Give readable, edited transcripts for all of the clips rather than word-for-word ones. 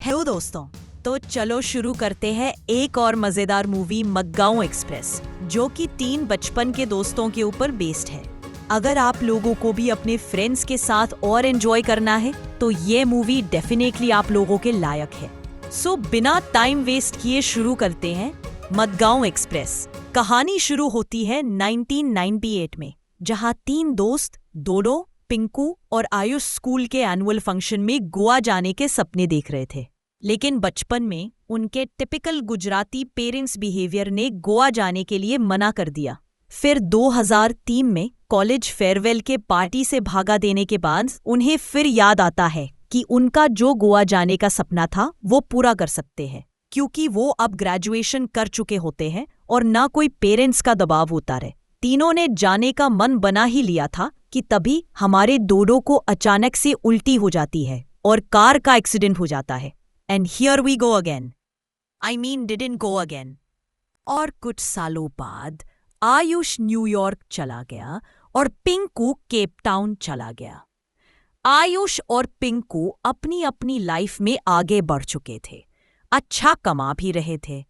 Hello दोस्तों, तो चलो शुरू करते हैं एक और मजेदार मूवी मडगांव एक्सप्रेस, जो कि 3 बचपन के दोस्तों के ऊपर बेस्ड है। अगर आप लोगों को भी अपने फ्रेंड्स के साथ और एंजॉय करना है तो ये मूवी डेफिनेटली आप लोगों के लायक है। सो बिना टाइम वेस्ट किए शुरू करते हैं मडगांव एक्सप्रेस। कहानी शुरू होती है 1998 में, जहां 3 दोस्त डोडो, पिंकू और आयुष स्कूल के एनुअल फंक्शन में गोवा जाने के सपने देख रहे थे। लेकिन बचपन में उनके टिपिकल गुजराती पेरेंट्स बिहेवियर ने गोवा जाने के लिए मना कर दिया। फिर 2003 में कॉलेज फेयरवेल के पार्टी से भागा देने के बाद उन्हें फिर याद आता है कि उनका जो गोवा जाने का सपना था वो पूरा कर सकते हैं, क्योंकि वो अब ग्रेजुएशन कर चुके होते हैं और ना कोई पेरेंट्स का दबाव होता रहे। तीनों ने जाने का मन बना ही लिया था कि तभी हमारे डोडो को अचानक से उल्टी हो जाती है और कार का एक्सीडेंट हो जाता है। And here we go again, I mean didn't go again. और कुछ सालों बाद आयुष न्यूयॉर्क चला गया और पिंकू केप टाउन चला गया। आयुष और पिंकू अपनी अपनी लाइफ में आगे बढ़ चुके थे, अच्छा कमा भी रहे थे,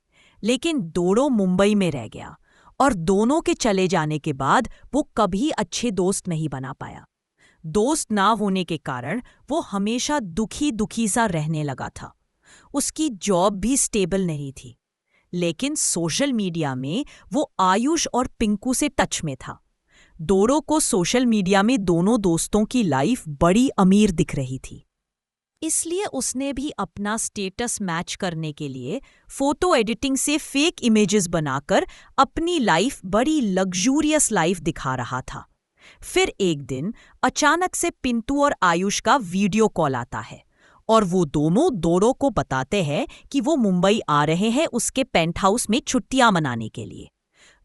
लेकिन डोडो मुंबई में रह गया और दोनों के चले जाने के बाद वो कभी अच्छे दोस्त नहीं बना पाया। दोस्त ना होने के कारण वो हमेशा दुखी दुखी सा रहने लगा था। उसकी जॉब भी स्टेबल नहीं थी, लेकिन सोशल मीडिया में वो आयुष और पिंकू से टच में था। डोडो को सोशल मीडिया में दोनों दोस्तों की लाइफ बड़ी अमीर दिख रही थी, इसलिए उसने भी अपना स्टेटस मैच करने के लिए फोटो एडिटिंग से फेक इमेजेस बनाकर अपनी लाइफ बड़ी लग्जूरियस लाइफ दिखा रहा था। फिर एक दिन अचानक से पिंटू और आयुष का वीडियो कॉल आता है और वो दोनों डोडो को बताते हैं कि वो मुंबई आ रहे हैं उसके पेंट हाउस में छुट्टियां मनाने के लिए।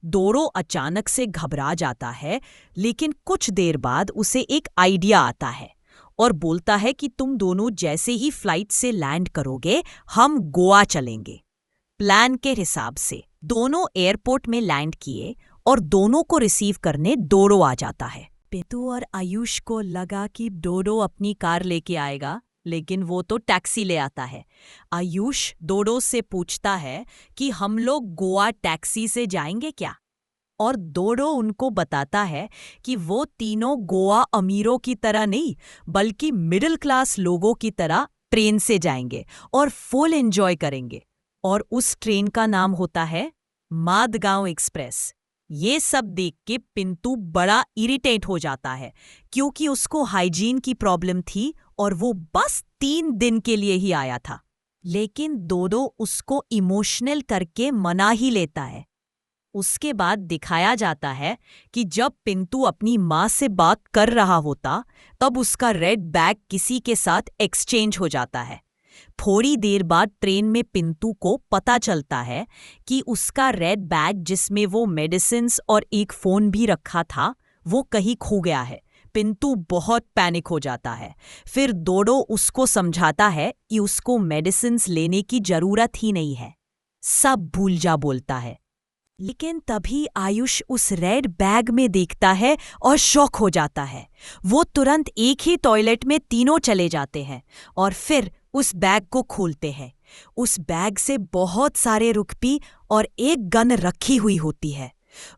डोडो अचानक से घबरा जाता है, लेकिन कुछ देर बाद उसे एक आइडिया आता है और बोलता है कि तुम दोनों जैसे ही फ्लाइट से लैंड करोगे हम गोवा चलेंगे। प्लान के हिसाब से दोनों एयरपोर्ट में लैंड किए और दोनों को रिसीव करने डोडो आ जाता है। पिंटू और आयुष को लगा कि डोडो अपनी कार लेके आएगा, लेकिन वो तो टैक्सी ले आता है। आयुष डोडो से पूछता है कि हम लोग गोवा टैक्सी से जाएंगे क्या, और डोडो उनको बताता है कि वो तीनों गोवा अमीरों की तरह नहीं बल्कि मिडिल क्लास लोगों की तरह ट्रेन से जाएंगे और फुल एंजॉय करेंगे। और उस ट्रेन का नाम होता है मडगांव एक्सप्रेस। ये सब देख के पिंटू बड़ा इरिटेट हो जाता है, क्योंकि उसको हाइजीन की प्रॉब्लम थी और वो बस 3 दिन के लिए ही आया था। लेकिन डोडो उसको इमोशनल करके मना ही लेता है। उसके बाद दिखाया जाता है कि जब पिंटू अपनी माँ से बात कर रहा होता तब उसका रेड बैग किसी के साथ एक्सचेंज हो जाता है। थोड़ी देर बाद ट्रेन में पिंटू को पता चलता है कि उसका रेड बैग, जिसमें वो मेडिसिन्स और एक फ़ोन भी रखा था, वो कहीं खो गया है। पिंटू बहुत पैनिक हो जाता है। फिर डोडो उसको समझाता है कि उसको मेडिसिन्स लेने की ज़रूरत ही नहीं है, सब भूल जा बोलता है। लेकिन तभी आयुष उस रेड बैग में देखता है और शॉक हो जाता है। वो तुरंत एक ही टॉयलेट में तीनों चले जाते हैं और फिर उस बैग को खोलते हैं। उस बैग से बहुत सारे रुपये और एक गन रखी हुई होती है।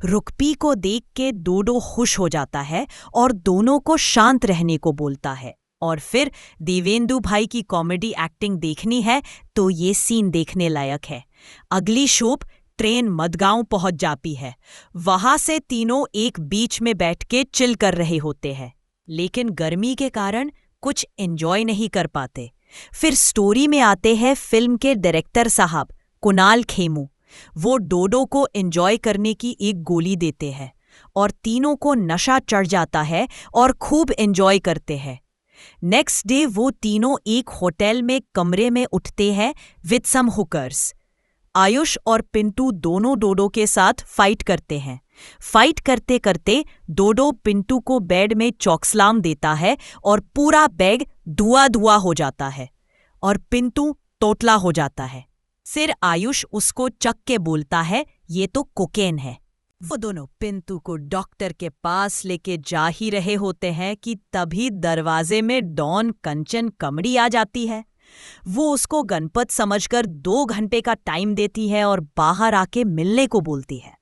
रुपये को देख के डोडो खुश हो जाता है और दोनों को शांत रहने को बोलता है। और फिर देवेंदु भाई की कॉमेडी एक्टिंग देखनी है तो ये सीन देखने लायक है। अगली शोप ट्रेन मडगांव पहुंच जाती है। वहां से तीनों एक बीच में बैठ के चिल कर रहे होते हैं, लेकिन गर्मी के कारण कुछ एंजॉय नहीं कर पाते। फिर स्टोरी में आते हैं फिल्म के डायरेक्टर साहब कुणाल खेमू। वो डोडो को एंजॉय करने की एक गोली देते हैं और तीनों को नशा चढ़ जाता है और खूब एंजॉय करते हैं। नेक्स्ट डे वो तीनों एक होटल में कमरे में उठते हैं विद सम हुकर्स। आयुष और पिंटू दोनों डोडो के साथ फाइट करते हैं। फाइट करते करते डोडो पिंटू को बेड में चौकस्लाम देता है और पूरा बेड धुआं धुआं हो जाता है और पिंटू तोतला हो जाता है। फिर आयुष उसको चक के बोलता है ये तो कोकेन है। वो दोनों पिंटू को डॉक्टर के पास लेके जा ही रहे होते हैं कि तभी दरवाजे में डॉन कंचन कमड़ी आ जाती है। वो उसको गणपत समझकर 2 घंटे का टाइम देती है और बाहर आके मिलने को बोलती है।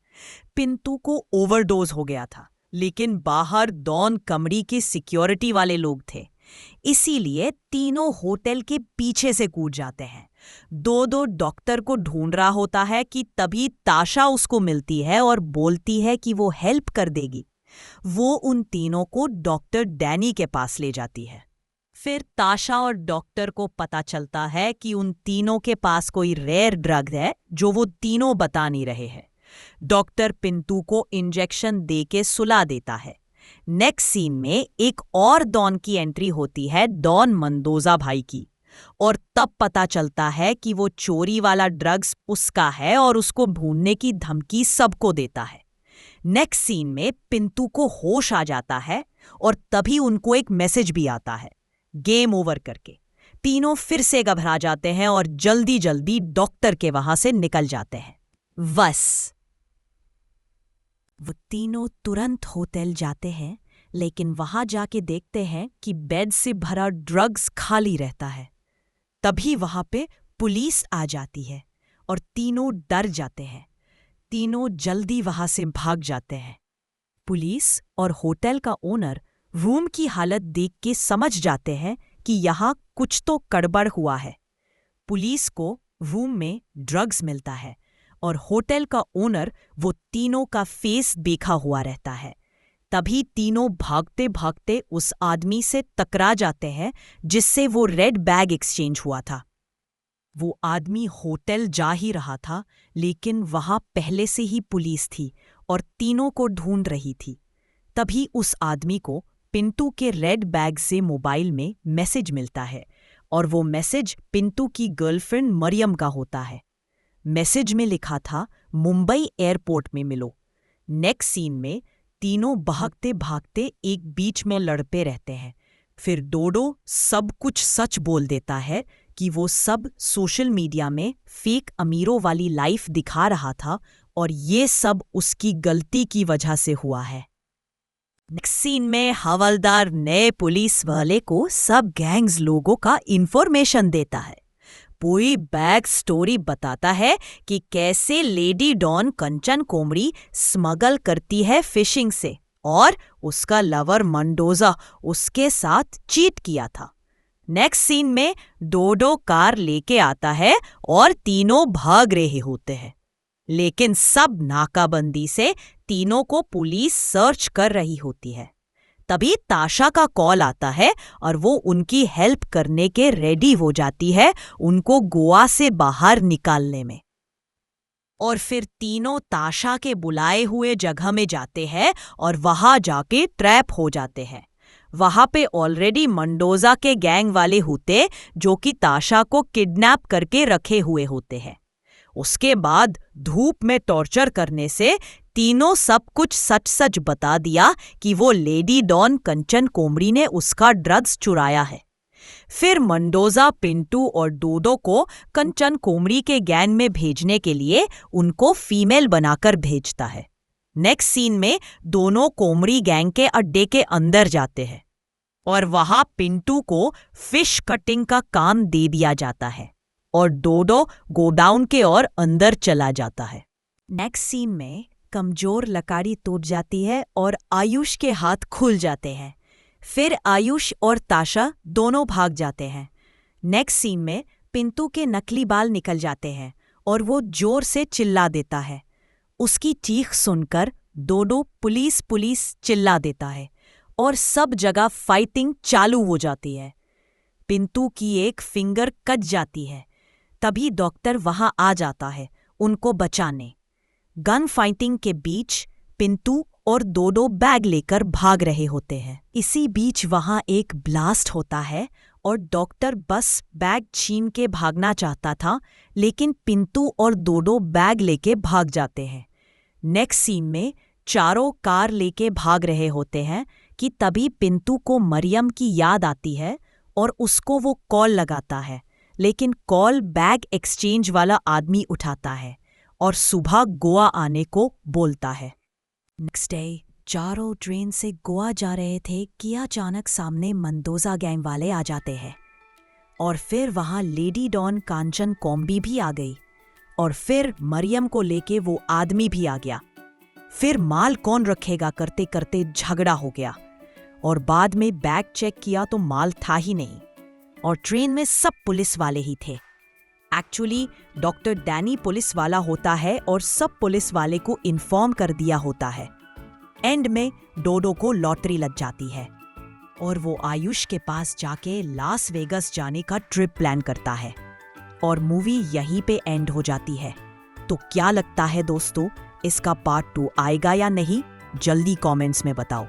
पिंटू को ओवरडोज हो गया था, लेकिन बाहर डॉन कमरी के सिक्योरिटी वाले लोग थे, इसीलिए तीनों होटल के पीछे से कूद जाते हैं। दो डॉक्टर को ढूंढ रहा होता है कि तभी ताशा उसको मिलती है और बोलती है कि वो हेल्प कर देगी। वो उन तीनों को डॉक्टर डैनी के पास ले जाती है। फिर ताशा और डॉक्टर को पता चलता है कि उन तीनों के पास कोई रेयर ड्रग है जो वो तीनों बता नहीं रहे हैं। डॉक्टर पिंटू को इंजेक्शन देके सुला देता है। नेक्स्ट सीन में एक और डॉन की एंट्री होती है, डॉन मंडोजा भाई की, और तब पता चलता है कि वो चोरी वाला ड्रग्स उसका है और उसको ढूंढने की धमकी सबको देता है। नेक्स्ट सीन में पिंटू को होश आ जाता है और तभी उनको एक मैसेज भी आता है, गेम ओवर करके। तीनों फिर से घबरा जाते हैं और जल्दी जल्दी डॉक्टर के वहां से निकल जाते हैं। बस वो तीनों तुरंत होटल जाते हैं, लेकिन वहां जाके देखते हैं कि बेड से भरा ड्रग्स खाली रहता है। तभी वहां पे पुलिस आ जाती है और तीनों डर जाते हैं। तीनों जल्दी वहां से भाग जाते हैं। पुलिस और होटल का ओनर रूम की हालत देख के समझ जाते हैं कि यहां कुछ तो गड़बड़ हुआ है। पुलिस को रूम में ड्रग्स मिलता है और होटल का ओनर वो तीनों का फेस देखा हुआ रहता है। तभी तीनों भागते भागते उस आदमी से टकरा जाते हैं जिससे वो रेड बैग एक्सचेंज हुआ था। वो आदमी होटल जा ही रहा था, लेकिन वहां पहले से ही पुलिस थी और तीनों को ढूंढ रही थी। तभी उस आदमी को पिंटू के रेड बैग से मोबाइल में मैसेज मिलता है और वो मैसेज पिंटू की गर्लफ्रेंड मरियम का होता है। मैसेज में लिखा था, मुंबई एयरपोर्ट में मिलो। नेक्स्ट सीन में तीनों भागते भागते एक बीच में लड़ते रहते हैं। फिर डोडो सब कुछ सच बोल देता है कि वो सब सोशल मीडिया में फेक अमीरों वाली लाइफ दिखा रहा था और ये सब उसकी गलती की वजह से हुआ है। नेक्स्ट सीन में हवलदार नए पुलिस वाले को सब गैंग्स लोगों का इंफॉर्मेशन देता है। पूरी बैक स्टोरी बताता है कि कैसे लेडी डॉन कंचन कोमरी स्मगल करती है फिशिंग से और उसका लवर मंडोजा उसके साथ चीट किया था। नेक्स्ट सीन में डोडो कार लेके आता है और तीनों भाग रहे होते हैं, लेकिन सब नाकाबंदी से तीनों को पुलिस सर्च कर रही होती है। तभी ताशा का कॉल आता है और वो उनकी हेल्प करने के रेडी हो जाती है, उनको गोवा से बाहर निकालने में। और फिर तीनों ताशा के बुलाए हुए जगह में जाते हैं और वहां जाके ट्रैप हो जाते हैं। वहां पे ऑलरेडी मंडोजा के गैंग वाले होते जो कि ताशा को किडनैप करके रखे हुए होते हैं। उसके बाद धूप में टॉर्चर करने से तीनों सब कुछ सच सच बता दिया कि वो लेडी डॉन कंचन कोमरी ने उसका ड्रग्स चुराया है। फिर मंडोजा पिंटू और डोडो को कंचन कोमरी के गैंग में भेजने के लिए उनको फीमेल बनाकर भेजता है। नेक्स्ट सीन में दोनों कोमरी गैंग के अड्डे के अंदर जाते हैं और वहां पिंटू को फिश कटिंग का काम दे दिया जाता है और डोडो गोडाउन के ओर अंदर चला जाता है। नेक्स्ट सीन में कमजोर लकड़ी टूट जाती है और आयुष के हाथ खुल जाते हैं। फिर आयुष और ताशा दोनों भाग जाते हैं। नेक्स्ट सीन में पिंटू के नकली बाल निकल जाते हैं और वो जोर से चिल्ला देता है। उसकी चीख सुनकर डोडो पुलिस पुलिस चिल्ला देता है और सब जगह फाइटिंग चालू हो जाती है। पिंटू की एक फिंगर कट जाती है। तभी डॉक्टर वहां आ जाता है उनको बचाने। गन फाइटिंग के बीच पिंटू और डोडो बैग लेकर भाग रहे होते हैं। इसी बीच वहां एक ब्लास्ट होता है और डॉक्टर बस बैग छीन के भागना चाहता था, लेकिन पिंटू और डोडो बैग लेके भाग जाते हैं। नेक्स्ट सीन में चारों कार लेके भाग रहे होते हैं कि तभी पिंटू को मरियम की याद आती है और उसको वो कॉल लगाता है, लेकिन कॉल बैग एक्सचेंज वाला आदमी उठाता है और सुबह गोवा आने को बोलता है। नेक्स्ट डे चारों ट्रेन से गोवा जा रहे थे कि अचानक सामने मंडोजा गैंग वाले आ जाते हैं। और फिर वहां लेडी डॉन कांचन कॉम्बी भी आ गई और फिर मरियम को लेके वो आदमी भी आ गया। फिर माल कौन रखेगा करते करते झगड़ा हो गया और बाद में बैग चेक किया तो माल था ही नहीं और ट्रेन में सब पुलिस वाले ही थे। एक्चुअली डॉक्टर डैनी पुलिस वाला होता है और सब पुलिस वाले को इन्फॉर्म कर दिया होता है। एंड में डोडो को लॉटरी लग जाती है और वो आयुष के पास जाके लास वेगस जाने का ट्रिप प्लान करता है और मूवी यहीं पे एंड हो जाती है। तो क्या लगता है दोस्तों, इसका पार्ट 2 आएगा या नहीं? जल्दी कमेंट्स में बताओ।